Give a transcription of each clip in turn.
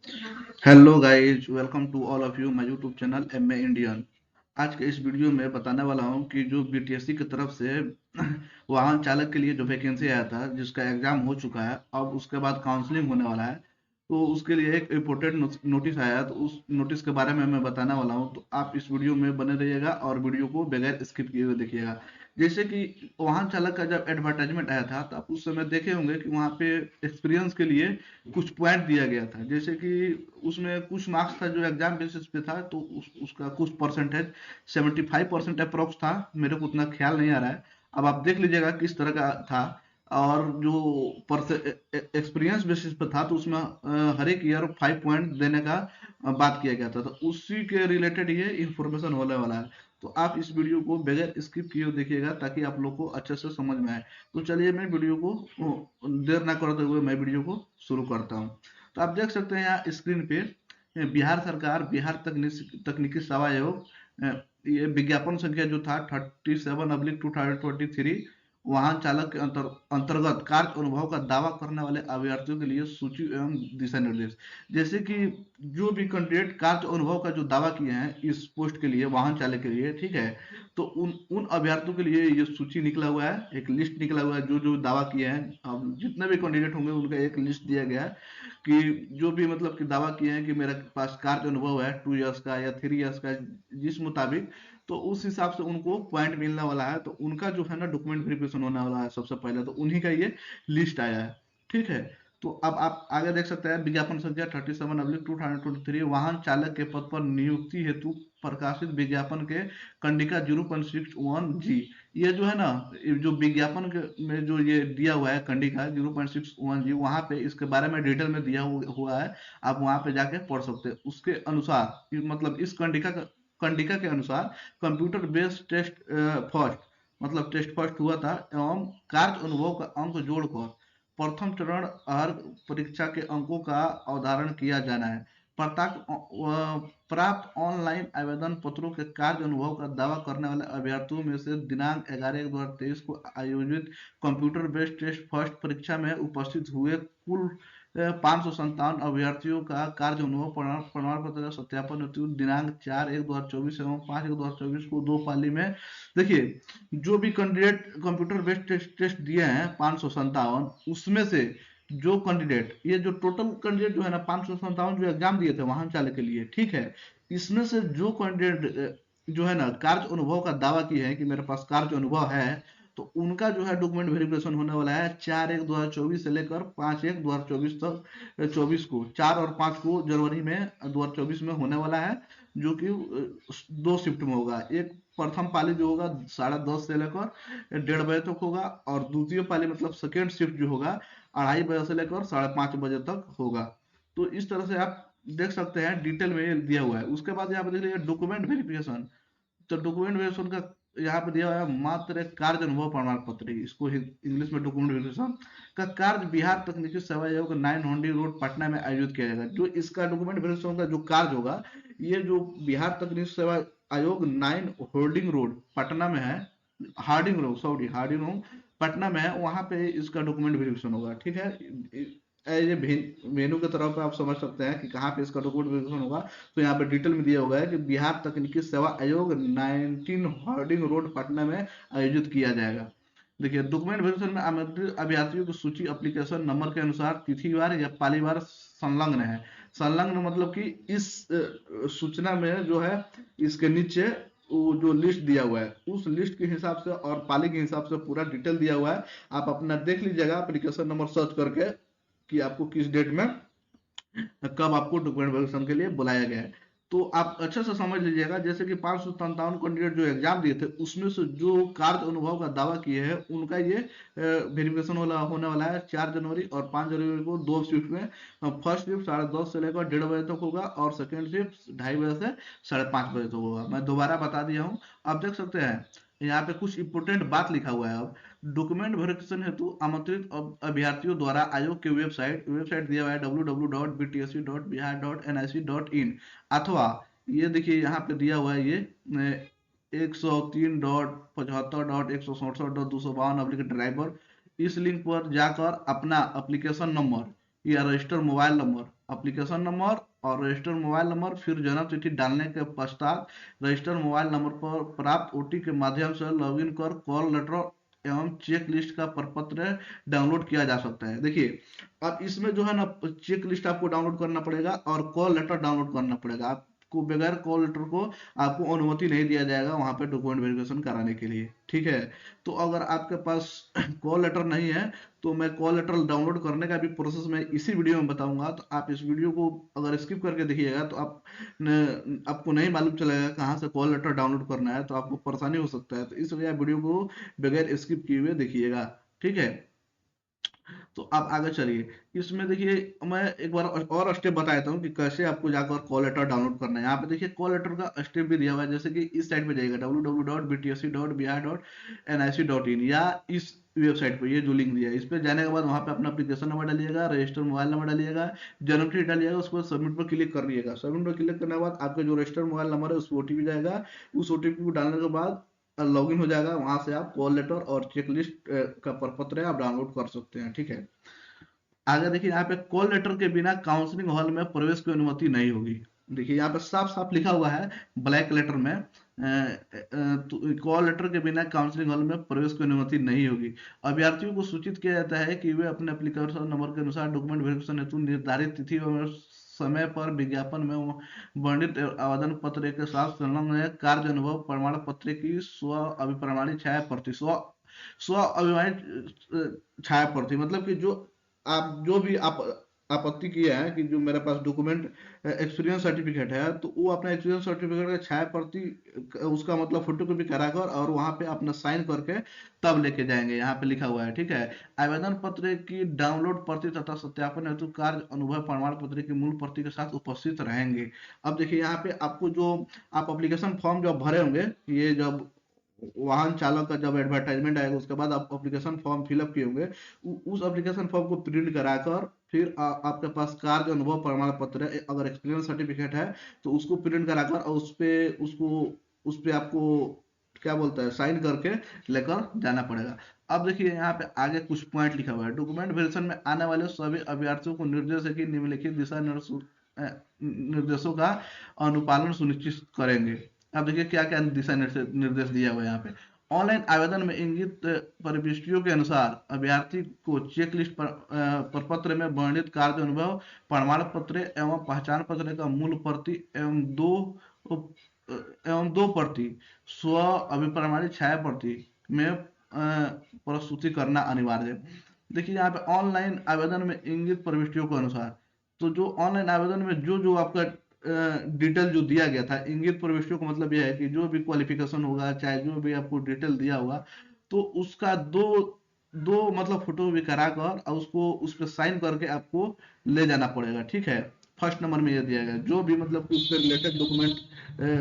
Hello guys, welcome to all of you my YouTube channel M A Indian. आज के इस video में बताने वाला हूं कि जो बीटीएससी की तरफ से वाहन चालक के लिए जो वैकेंसी आया था, जिसका एग्जाम हो चुका है, अब उसके बाद काउंसलिंग होने वाला है। तो उसके लिए एक इम्पोर्टेंट नोटिस आया है, तो उस नोटिस के बारे में मैं बताने वाला हूं। तो आप इस वीडियो में बने रहिएगा और वीडियो को बगैर स्किप किए हुए देखिएगा। जैसे कि वाहन चालक का जब एडवर्टाइजमेंट आया था, तो आप उस समय देखे होंगे कि वहाँ पे एक्सपीरियंस के लिए कुछ पॉइंट दिया गया था। जैसे कि उसमें कुछ मार्क्स था जो एग्जाम बेसिस पे था, तो उसका कुछ परसेंटेज 75% अप्रोक्स था। मेरे को उतना ख्याल नहीं आ रहा है, अब आप देख लीजिएगा किस तरह का था। और जो एक्सपीरियंस बेसिस पे था, तो उसमें हर एक ईयर 5 पॉइंट देने का बात किया गया था। तो उसी के रिलेटेड ये इंफॉर्मेशन होने वाला है। तो आप इस वीडियो को बगैर स्किप किए हुए देखिएगा, ताकि आप लोग को अच्छे से समझ में आए। तो चलिए, मैं वीडियो को देर ना करते हुए मैं वीडियो को शुरू करता हूँ। तो आप देख सकते हैं यहाँ स्क्रीन पे, बिहार सरकार बिहार तकनीकी सेवा आयोग, ये विज्ञापन संख्या जो था 37/2023, वाहन चालक के अंतर्गत कार्य अनुभव का दावा करने वाले अभ्यर्थियों के लिए सूची एवं दिशा निर्देश। जैसे कि जो भी कैंडिडेट कार्य अनुभव का जो दावा किए हैं इस पोस्ट के लिए, वाहन चालक के लिए, ठीक है, तो उन उन अभ्यर्थियों के लिए ये सूची निकला हुआ है, एक लिस्ट निकला हुआ है जो जो दावा किए हैं। अब जितने भी कैंडिडेट होंगे उनका एक लिस्ट दिया गया है कि जो भी मतलब कि दावा किए हैं कि मेरे पास कार्य अनुभव है 2 इयर्स का या 3 इयर्स का, जिस मुताबिक, तो उस हिसाब से उनको पॉइंट मिलने वाला है। तो उनका जो है ना डॉक्यूमेंट वेरिफिकेशन होने वाला है सबसे पहले, तो उन्हीं का ये लिस्ट आया है। ठीक है, तो अब आप आगे देख सकते हैं, विज्ञापन संख्या 37/2023, वाहन चालक के पद पर नियुक्ति हेतु प्रकाशित विज्ञापन के कंडिका 0.61G। ये जो है ना, ये जो विज्ञापन में जो ये दिया हुआ है कंडिका 0.61G, वहां पे इसके बारे में डिटेल में दिया हुआ है। आप वहां पे जाके पढ़ सकते हैं। उसके अनुसार मतलब इस कंडिका के अनुसार कंप्यूटर बेस्ड टेस्ट फर्स्ट, मतलब टेस्ट फर्स्ट हुआ था, एवं कार्य अनुभव का अंक जोड़कर प्रथम चरण हर परीक्षा के अंकों का अवधारण किया जाना है। प्राप्त ऑनलाइन आवेदन पत्रों के कार्य अनुभव का दावा करने वाले अभ्यर्थियों में से दिनांक 11/1/2023 को आयोजित कंप्यूटर बेस्ड टेस्ट फर्स्ट परीक्षा में उपस्थित हुए कुल 557 अभ्यर्थियों का कार्य अनुभव प्रमाण पत्र का सत्यापन हेतु दिनांक 4/1/2024 एवं 5/1/2024 को दो पाली में। देखिए, जो भी कैंडिडेट कंप्यूटर बेस्ड टेस्ट दिए हैं 557, उसमें से जो कैंडिडेट, ये जो टोटल कैंडिडेट जो है ना 557 जो एग्जाम दिए थे वाहन चालक के लिए, ठीक है, इसमें से जो कैंडिडेट जो है ना कार्य अनुभव का दावा किए हैं कि मेरे पास कार्य अनुभव है, तो उनका जो है डॉक्यूमेंट वेरिफिकेशन होने वाला है 4/1/2024 से लेकर 5/1/2024 तक। 24 को, 4 और 5 को जनवरी में 2024 में होने वाला है, जो कि दो शिफ्ट में होगा। एक प्रथम पाली जो होगा 10:30 से लेकर 1:30 बजे तक होगा, और द्वितीय पाली मतलब सेकेंड शिफ्ट जो होगा 2:30 बजे से लेकर 5:30 बजे तक होगा। तो इस तरह से आप देख सकते हैं, डिटेल में ये दिया हुआ है। उसके बाद यहाँ पे देख लीजिए डॉक्यूमेंट वेरिफिकेशन। तो डॉक्यूमेंट वेरिफिकेशन का यहाँ पे दिया हुआ है मात्र एक कार्य अनुभव प्रमाण पत्र, इसको इंग्लिश में डॉक्यूमेंट वेरिफिकेशन का कार्य बिहार तकनीकी सेवा आयोग 9 होंडी रोड पटना में आयोजित किया जाएगा। जो इसका डॉक्यूमेंट वेरिफिकेशन का जो कार्य होगा, ये जो बिहार तकनीकी सेवा आयोग 9 होल्डिंग रोड पटना में है, Harding road, sorry, Harding road Patna में है, वहां पे इसका डॉक्यूमेंट वेरिफिकेशन होगा। ठीक है, ये मेनू के तरफ आप समझ सकते हैं कि कहाँ पे इसका डॉक्यूमेंट वेरिफिकेशन होगा। तो यहाँ पे डिटेल में दिया होगा है कि बिहार तकनीकी सेवा आयोग 19 हार्डिंग रोड पटना में आयोजित किया जाएगा। देखिए, डॉक्यूमेंट वेरिफिकेशन में आमंत्रित अभ्यर्थियों की सूची एप्लीकेशन नंबर के अनुसार तिथिवार या पालीवार संलग्न है। संलग्न मतलब कि इस सूचना में जो है, इसके नीचे वो जो लिस्ट दिया हुआ है, उस लिस्ट के हिसाब से और पाली के हिसाब से पूरा डिटेल दिया हुआ है। आप अपना देख लीजिएगा एप्लीकेशन नंबर सर्च करके कि आपको किस डेट में कब आपको डॉक्यूमेंट वेरिफिकेशन के लिए बुलाया गया है। तो आप अच्छे से समझ लीजिएगा, जैसे कि 557 कैंडिडेट जो एग्जाम दिए थे, उसमें से जो कार्य अनुभव का दावा किए हैं, उनका ये वेरिफिकेशन होने वाला है 4 जनवरी और 5 जनवरी को, दो शिफ्ट में। फर्स्ट शिफ्ट 10:30 से लेकर 1:30 बजे तक होगा, और सेकेंड शिफ्ट 2:30 बजे से 5:30 बजे तक होगा। मैं दोबारा बता दिया हूँ। आप देख सकते हैं यहाँ पे कुछ इंपोर्टेंट बात लिखा हुआ है। अब डॉक्यूमेंट वेरिफिकेशन हेतु आमंत्रित अभ्यर्थियों द्वारा आयोग के वेबसाइट दिया हुआ है www.btsc.bihar.nic.in, अथवा ये देखिए यहाँ पे दिया हुआ है, ये 103.75.167.252/ड्राइवर। इस लिंक पर जाकर अपना एप्लीकेशन नंबर या register mobile number application number और रजिस्टर्ड मोबाइल नंबर, फिर जन्म तिथि डालने के पश्चात रजिस्टर्ड मोबाइल नंबर पर प्राप्त ओटीपी के माध्यम से लॉगिन कर कॉल लेटर एवं चेक लिस्ट का प्रपत्र डाउनलोड किया जा सकता है। देखिए, अब इसमें जो है ना, चेक लिस्ट आपको डाउनलोड करना पड़ेगा और कॉल लेटर डाउनलोड करना पड़ेगा। आपको बगैर कॉल लेटर को आपको अनुमति नहीं दिया जाएगा वहां पे डॉक्यूमेंट वेरिफिकेशन कराने के लिए, ठीक है। तो अगर आपके पास कॉल लेटर नहीं है तो मैं कॉल लेटर डाउनलोड करने का भी प्रोसेस मैं इसी वीडियो में बताऊंगा। तो आप इस वीडियो को अगर स्किप करके देखिएगा तो आपको नहीं मालूम चलेगा कहाँ से कॉल लेटर डाउनलोड करना है, तो आपको परेशानी हो सकता है। तो इसलिए आप वीडियो को बगैर स्किप किए हुए देखिएगा, ठीक है। तो आप आगे चलिए। इसमें देखिए, मैं एक बार और स्टेप बता देता हूँ कि कैसे आपको जाकर कॉल लेटर डाउनलोड करना है। यहाँ पे देखिए कॉल लेटर का स्टेप भी दिया हुआ है, जैसे कि इस साइट पे जाइएगा www.btsc.bihar.nic.in, या इस वेबसाइट पे ये जो लिंक दिया है इस पे जाने के बाद वहाँ पे अपना एप्लीकेशन नंबर डालिएगा, रजिस्टर्ड मोबाइल नंबर डालिएगा, जन्म तिथि डालिएगा, उसके बाद सबमिट पर क्लिक कर दिएगा। सबमिट पर क्लिक करने के बाद आपका जो रजिस्टर्ड मोबाइल नंबर है उस पर ओटीपी जाएगा। उस ओटीपी को डालने के बाद लॉगिन हो जाएगा, वहां से आप कॉल लेटर और चेकलिस्ट का प्रपत्र है आप डाउनलोड कर सकते हैं, ठीक है। आगे देखिए, यहाँ पे कॉल लेटर के बिना काउंसलिंग हॉल में प्रवेश की अनुमति नहीं होगी। देखिए यहाँ पे साफ साफ लिखा हुआ है ब्लैक लेटर में, कॉल लेटर के बिना काउंसलिंग हॉल में प्रवेश की अनुमति नहीं होगी। अभ्यर्थियों को सूचित किया जाता है कि वे अपने एप्लीकेशन नंबर के अनुसार डॉक्यूमेंट वेरिफिकेशन हेतु निर्धारित तिथि और समय पर विज्ञापन में वर्णित आवेदन पत्र के साथ संलग्न कार्य अनुभव प्रमाण पत्र की स्व अभिप्रमाणित छाया प्रति, स्व स्व अभिमानित छाया प्रति, मतलब कि जो आप जो भी आप आपत्ति किए हैं कि जो मेरे पास डॉक्यूमेंट एक्सपीरियंस सर्टिफिकेट है, तो वो अपना एक्सपीरियंस सर्टिफिकेट का छाया प्रति उसका मतलब फोटो कॉपी कराकर और वहां पे अपना साइन करके तब लेके जाएंगे। यहाँ पे लिखा हुआ है, ठीक है। आवेदन पत्र की डाउनलोड प्रति तथा सत्यापन हेतु कार्य अनुभव प्रमाण पत्र की मूल प्रति के साथ उपस्थित रहेंगे। अब देखिए यहाँ पे आपको जो आप एप्लीकेशन फॉर्म जब भरे होंगे, ये जब वाहन चालक का जब एडवर्टाइजमेंट आएगा उसके बाद आप एप्लीकेशन फॉर्म फिलअप किए होंगे, उस एप्लीकेशन फॉर्म को प्रिंट कराकर फिर आपके पास कार्य अनुभव प्रमाण पत्र है, अगर एक्सपीरियंस सर्टिफिकेट है तो उसको प्रिंट कराकर और उस पे आपको क्या बोलता है साइन करके लेकर जाना पड़ेगा। अब देखिए यहाँ पे आगे कुछ पॉइंट लिखा हुआ है, डॉक्यूमेंट वेरिफिकेशन में आने वाले सभी अभ्यर्थियों को निर्देश है कि निम्नलिखित दिशा निर्देशों का अनुपालन सुनिश्चित करेंगे। अब देखिए क्या क्या दिशा निर्देश दिया हुआ है यहाँ पे। ऑनलाइन आवेदन में इंगित प्रविष्टियों के अनुसार अभ्यर्थी को चेक लिस्ट प्रपत्र में वर्णित कार्य अनुभव प्रमाण पत्र एवं पहचान पत्र का मूल प्रति एवं दो प्रति स्व अभिप्रमाणित छाया प्रति में प्रस्तुति करना अनिवार्य है। देखिए यहाँ पे ऑनलाइन आवेदन में इंगित प्रविष्टियों के अनुसार, तो जो ऑनलाइन आवेदन में जो जो आपका डिटेल जो दिया गया था, इंगित प्रविष्टियों का मतलब यह है कि जो भी क्वालिफिकेशन होगा चाहे जो भी आपको डिटेल दिया होगा, तो उसका दो दो मतलब फोटो भी कराकर और उसको उस पर साइन करके आपको ले जाना पड़ेगा, ठीक है। फर्स्ट नंबर में ये दिया गया जो भी मतलब कि उससे related document,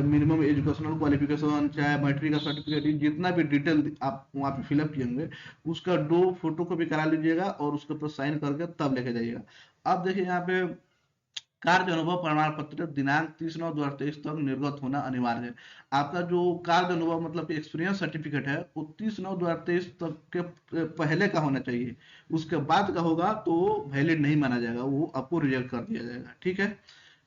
minimum educational qualification चाहे मैट्रिक का सर्टिफिकेट, जितना भी डिटेल आप वहाँ पे फिलअप किए होंगे उसका दो फोटो को भी करा लीजिएगा और उसके ऊपर साइन करके तब लेके जाइएगा। अब देखिए यहाँ पे कार्य अनुभव प्रमाण पत्र दिनांक 30/9/2023 तक निर्गत होना अनिवार्य है। आपका जो कार्य अनुभव मतलब कि एक्सपीरियंस सर्टिफिकेट है वो 30/9/2023 तक के पहले का होना चाहिए। उसके बाद का होगा तो वैलिड नहीं माना जाएगा, वो आपको रिजेक्ट कर दिया जाएगा, ठीक है।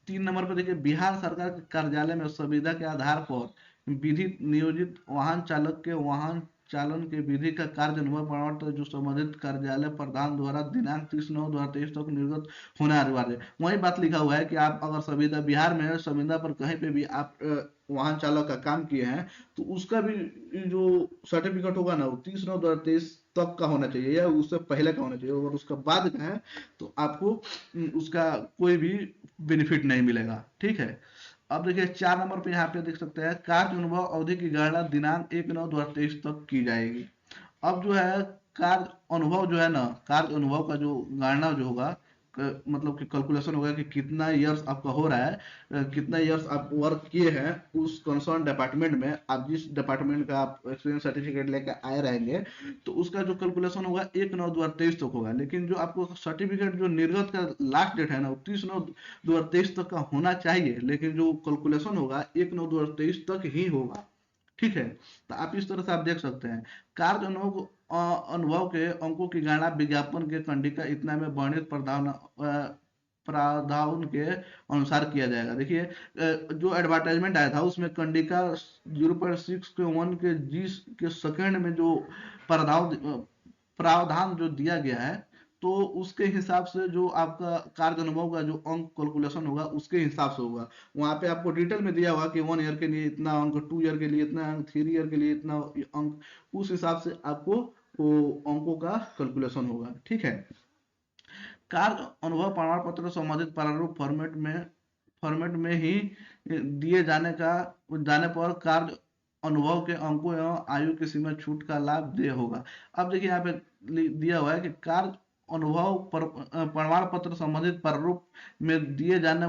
3 नंबर पर देखिए, बिहार सरकार के कार्यालय में संविदा के आधार पर विधि नियोजित वाहन चालक के वाहन चालन के विधि का कार्य अनुभव प्रमाण पत्र जो संबंधित कार्यालय प्रधान द्वारा दिनांक 30/9/2023 तक निर्गत होना अनिवार्य है। वही बात लिखा हुआ है कि आप अगर संविदा बिहार में संविदा पर कहीं पे भी आप वाहन चालक का काम किए हैं तो उसका भी जो सर्टिफिकेट होगा ना वो 30/9/2023 तक का होना चाहिए या उससे पहले का होना चाहिए। अगर उसका बाद का है तो आपको उसका कोई भी बेनिफिट नहीं मिलेगा, ठीक है। अब देखिए 4 नंबर पे यहाँ पे देख सकते हैं कार्य अनुभव अवधि की गणना दिनांक 1/9/2023 तक की जाएगी। अब जो है कार्य अनुभव जो है ना, कार्य अनुभव का जो गणना जो होगा, मतलब कि कैलकुलेशन होगा कि कितना इयर्स आपका हो रहा है, कितना इयर्स आप वर्क किए हैं उस कंसर्न डिपार्टमेंट में, आप जिस डिपार्टमेंट का आप एक्सपीरियंस सर्टिफिकेट लेकर आए रहेंगे तो उसका जो कैलकुलेशन होगा 1/9/2023 तक होगा। लेकिन जो आपको सर्टिफिकेट जो निर्गत का लास्ट डेट है ना वो 30/9/2023 तक का होना चाहिए, लेकिन जो कैलकुलेशन होगा 1/9/2023 तक ही होगा, ठीक है। तो आप इस तरह से आप देख सकते हैं कार्य अनुभव के अंकों की गणना विज्ञापन के कंडिका इतना में वर्णित प्रावधान प्रावधान के अनुसार किया जाएगा। देखिए जो एडवर्टाइजमेंट आया था उसमें कंडिका 0.6 के जी के सेकंड में जो प्रावधान प्रावधान जो दिया गया है, तो उसके हिसाब से जो आपका कार्य अनुभव का जो अंक कैलकुलेशन होगा उसके हिसाब से होगा। वहां पे आपको डिटेल में दिया हुआ कि 1 ईयर के लिए इतना अंक, 2 ईयर के लिए इतना अंक, 3 ईयर के लिए इतना अंक, उस हिसाब से आपको वो अंकों का कैलकुलेशन होगा। ठीक है। कार्य अनुभव प्रमाण पत्र संबंधित प्रारूप फॉर्मेट में ही दिए जाने पर कार्य अनुभव के अंकों एवं आयु की सीमा छूट का लाभ देय होगा। अब देखिए यहाँ पे दिया हुआ है कि कार्य अनुभव प्रमाण पत्र संबंधित प्रारूप में दिए जाने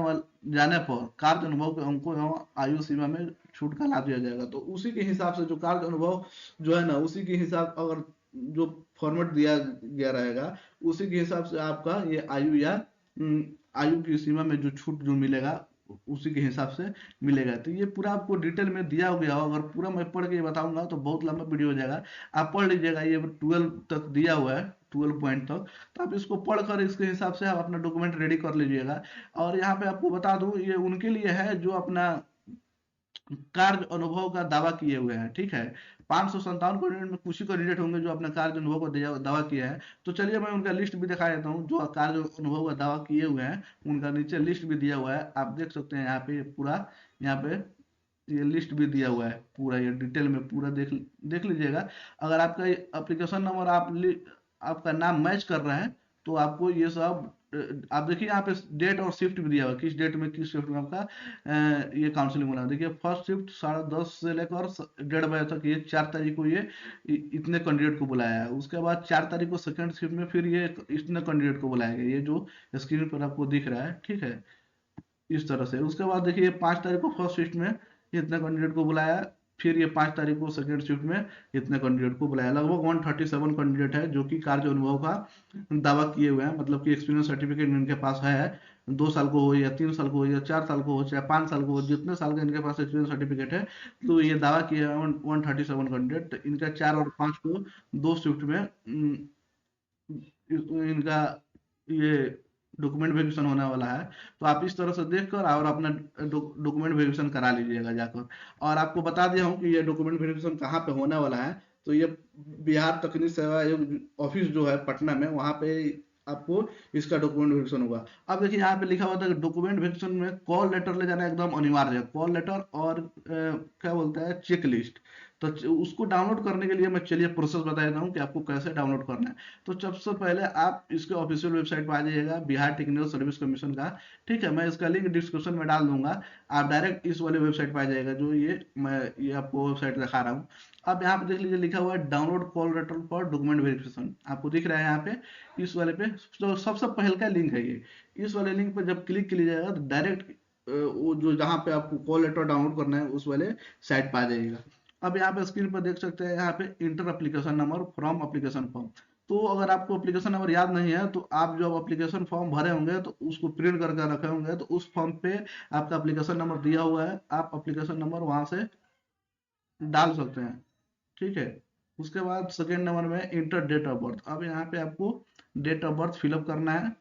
पर कार्य अनुभव के अंकों एवं आयु सीमा में छूट का लाभ दिया जाएगा। तो उसी के हिसाब से जो कार्य अनुभव जो है ना, उसी के हिसाब, अगर जो फॉर्मेट दिया गया रहेगा उसी के हिसाब से आपका ये आयु या आयु की सीमा में जो छूट जो मिलेगा उसी के हिसाब से मिलेगा। तो ये पूरा आपको डिटेल में दिया हो गया हो, अगर पूरा मैं पढ़ के बताऊंगा तो बहुत लंबा वीडियो हो जाएगा। आप पढ़ लीजिएगा, ये 12 तक दिया हुआ है, 12 पॉइंट तक। तो आप इसको पढ़कर इसके हिसाब से आप अपना डॉक्यूमेंट रेडी कर लीजिएगा। और यहाँ पे आपको बता दूं, ये उनके लिए है जो अपना कार्य अनुभव का दावा किए हुए हैं। ठीक है। 557 कैंडिडेट में कुछ ही कैंडिडेट होंगे जो अपने कार्य अनुभव का दावा किया है। तो चलिए मैं उनका लिस्ट भी दिखा देता हूँ जो कार्य अनुभव का दावा किए हुए हैं। उनका नीचे लिस्ट भी दिया हुआ है, आप देख सकते हैं यहाँ पे पूरा। यहाँ पे ये लिस्ट भी दिया हुआ है पूरा, ये डिटेल में पूरा देख लीजिएगा। अगर आपका एप्लीकेशन नंबर आपका नाम मैच कर रहा है तो आपको ये सब आप देखिए यहाँ पे डेट और शिफ्ट भी दिया हुआ है, किस डेट में किस शिफ्ट में आपका ये काउंसलिंग होना है। देखिए फर्स्ट शिफ्ट 10:30 से लेकर 1:30 बजे तक, ये 4 तारीख को ये इतने कैंडिडेट को बुलाया है। उसके बाद 4 तारीख को सेकंड शिफ्ट में फिर ये इतने कैंडिडेट को बुलाया गया, ये जो स्क्रीन पर आपको दिख रहा है। ठीक है, इस तरह से। उसके बाद देखिए 5 तारीख को फर्स्ट शिफ्ट में इतने कैंडिडेट को बुलाया, फिर ये 5 तारीख को सेकंड शिफ्ट में इतने कैंडिडेट को बुलाया। लगभग 137 कैंडिडेट है जो कि कार्य अनुभव का दावा किए हुए हैं, मतलब कि एक्सपीरियंस सर्टिफिकेट इनके पास है। 2 साल को हो या 3 साल को हो या 4 साल को हो चाहे 5 साल को हो, जितने साल का इनके पास एक्सपीरियंस सर्टिफिकेट है, तो ये दावा किए हैं 137 कैंडिडेट। इनका 4 और 5 को 2 शिफ्ट में इनका ये डॉक्यूमेंट वेरिफिकेशन होने वाला है। तो आप इस तरह से देखकर और अपना डॉक्यूमेंट वेरिफिकेशन करा लीजिएगा जाकर। और आपको बता दिया हूँ कि ये डॉक्यूमेंट वेरिफिकेशन कहाँ पे होने वाला है। तो ये बिहार तकनीक सेवा आयोग ऑफिस जो है पटना में, वहाँ पे आपको इसका डॉक्यूमेंट वेरिफिकेशन होगा। अब देखिए यहाँ पे लिखा हुआ था कि डॉक्यूमेंट वेरिफिकेशन में कॉल लेटर ले जाना एकदम अनिवार्य है। कॉल लेटर और क्या बोलता है, चेक लिस्ट। तो उसको डाउनलोड करने के लिए मैं चलिए प्रोसेस बता देता हूँ कि आपको कैसे डाउनलोड करना है। तो सबसे पहले आप इसके ऑफिशियल वेबसाइट पर आ जाइएगा, बिहार टेक्निकल सर्विस कमीशन का। ठीक है, मैं इसका लिंक डिस्क्रिप्शन में डाल दूंगा। आप डायरेक्ट इस वाले वेबसाइट पर आ जाएगा जो ये आपको वेबसाइट दिखा रहा हूँ। अब यहाँ पे देख लीजिए लिखा हुआ है download call letter for document verification, आपको दिख रहा है यहाँ पे इस वाले पे। तो सबसे पहले का लिंक है ये। इस वाले लिंक पर जब क्लिक कीजिएगा तो डायरेक्ट वो जो जहाँ पे आपको कॉल लेटर डाउनलोड करना है उस वाले साइट पर आ जाइएगा। अब यहाँ पे स्क्रीन पर देख सकते हैं यहाँ पे inter application number from application form. तो अगर आपको एप्लीकेशन नंबर याद नहीं है तो आप जब एप्लीकेशन फॉर्म भरे होंगे तो उसको प्रिंट करके रखे होंगे, तो उस फॉर्म पे आपका एप्लीकेशन नंबर दिया हुआ है, आप एप्लीकेशन नंबर वहां से डाल सकते हैं। ठीक है। उसके बाद सेकेंड नंबर में इंटर डेट ऑफ बर्थ। अब यहाँ पे आपको डेट ऑफ बर्थ फिलअप करना है।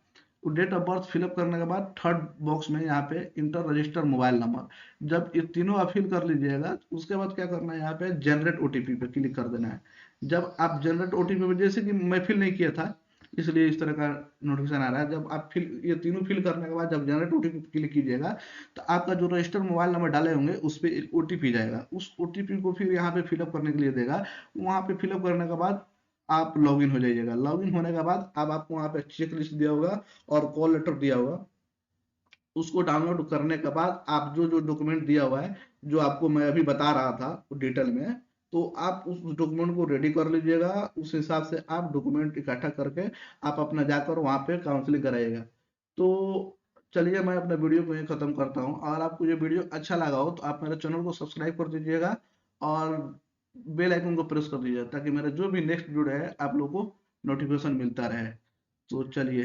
डेट ऑफ बर्थ फिलअप करने के बाद थर्ड बॉक्स में यहाँ पे इंटर रजिस्टर मोबाइल नंबर। जब ये तीनों आप फिल कर लीजिएगा उसके बाद क्या करना है, यहाँ पे जनरेट ओटीपी पे क्लिक कर देना है। जब आप जनरेट ओटीपी पे, जैसे कि मैं फिल नहीं किया था इसलिए इस तरह का नोटिफिकेशन आ रहा है, जब आप ये तीनों फिल करने के बाद जब जनरेट ओटीपी पे क्लिक कीजिएगा तो आपका जो रजिस्टर मोबाइल नंबर डाले होंगे उस पर एक ओटीपी जाएगा। उस ओटीपी को फिर यहाँ पे फिलअप करने के लिए देगा। वहाँ पे फिलअप करने के बाद आप लॉगिन हो जाइएगा। लॉगिन होने के बाद अब आपको वहाँ पे चेक लिस्ट दिया होगा और कॉल लेटर दिया होगा। उसको डाउनलोड करने के बाद आप जो जो डॉक्यूमेंट दिया हुआ है, जो आपको मैं अभी बता रहा था डिटेल में, तो आप उस डॉक्यूमेंट को रेडी कर लीजिएगा। उस हिसाब से आप डॉक्यूमेंट इकट्ठा करके आप अपना जाकर वहाँ पे काउंसलिंग कराइएगा। तो चलिए मैं अपना वीडियो को यहीं खत्म करता हूँ। और आपको ये वीडियो अच्छा लगा हो तो आप मेरे चैनल को सब्सक्राइब कर दीजिएगा और बेल आइकन को प्रेस कर दीजिएगा ताकि मेरा जो भी नेक्स्ट वीडियो है आप लोगों को नोटिफिकेशन मिलता रहे। तो चलिए।